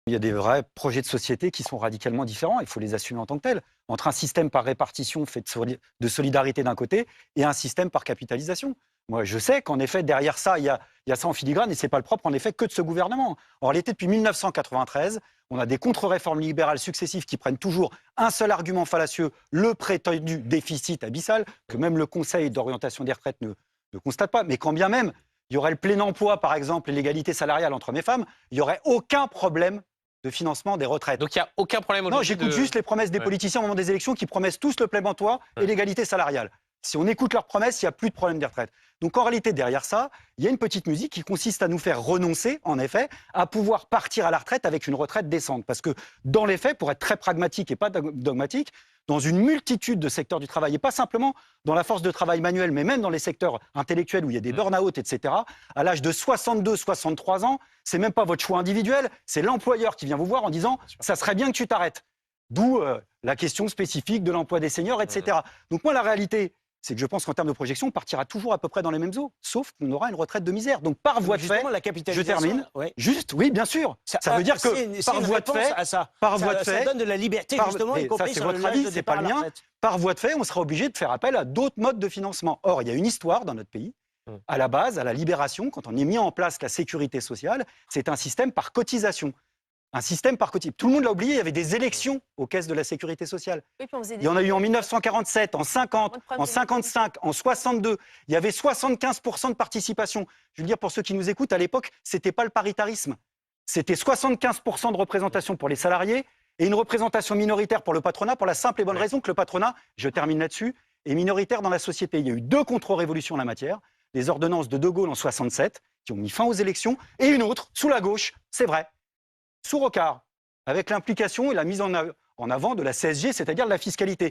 Il y a des vrais projets de société qui sont radicalement différents. Il faut les assumer en tant que tels. Entre un système par répartition fait de solidarité d'un côté et un système par capitalisation. Moi, je sais qu'en effet, derrière ça, il y a ça en filigrane et ce n'est pas le propre, en effet, que de ce gouvernement. En réalité, depuis 1993, on a des contre-réformes libérales successives qui prennent toujours un seul argument fallacieux, le prétendu déficit abyssal, que même le Conseil d'orientation des retraites ne constate pas. Mais quand bien même, il y aurait le plein emploi, par exemple, et l'égalité salariale entre hommes et femmes, il n'y aurait aucun problème de financement des retraites. Donc il n'y a aucun problème Non, aujourd'hui j'écoute juste les promesses des politiciens au moment des élections qui promettent tous le plein emploi et l'égalité salariale. Si on écoute leurs promesses, il n'y a plus de problème des retraites. Donc en réalité, derrière ça, il y a une petite musique qui consiste à nous faire renoncer, en effet, à pouvoir partir à la retraite avec une retraite décente. Parce que dans les faits, pour être très pragmatique et pas dogmatique, dans une multitude de secteurs du travail, et pas simplement dans la force de travail manuelle, mais même dans les secteurs intellectuels où il y a des burn-out, etc., à l'âge de 62, 63 ans, c'est même pas votre choix individuel, c'est l'employeur qui vient vous voir en disant « ça serait bien que tu t'arrêtes ». D'où la question spécifique de l'emploi des seniors, etc. Donc moi, la réalité, c'est que je pense qu'en termes de projection, on partira toujours à peu près dans les mêmes eaux, sauf qu'on aura une retraite de misère. Donc par voie de fait, la capitalisation, je termine, ouais. Juste, oui, bien sûr. Ça veut dire que par voie de fait, ça donne de la liberté, justement, y compris c'est sur votre l'âge avis, de c'est départ pas à le la mien. retraite. Par voie de fait, on sera obligé de faire appel à d'autres modes de financement. Or, il y a une histoire dans notre pays. À la base, à la libération, quand on a mis en place la sécurité sociale, c'est un système par cotisation. Un système par cotisation. Tout le monde l'a oublié, il y avait des élections aux caisses de la sécurité sociale. Oui, puis on faisait Il y en a eu en 1947, en 50, en 55, en 62. Il y avait 75% de participation. Je veux dire, pour ceux qui nous écoutent, à l'époque, ce n'était pas le paritarisme. C'était 75% de représentation pour les salariés et une représentation minoritaire pour le patronat, pour la simple et bonne raison que le patronat, je termine là-dessus, est minoritaire dans la société. Il y a eu 2 contre-révolutions en la matière. Les ordonnances de De Gaulle en 67, qui ont mis fin aux élections, et une autre, sous la gauche, c'est vrai, sous Rocard, avec l'implication et la mise en avant de la CSG, c'est-à-dire de la fiscalité.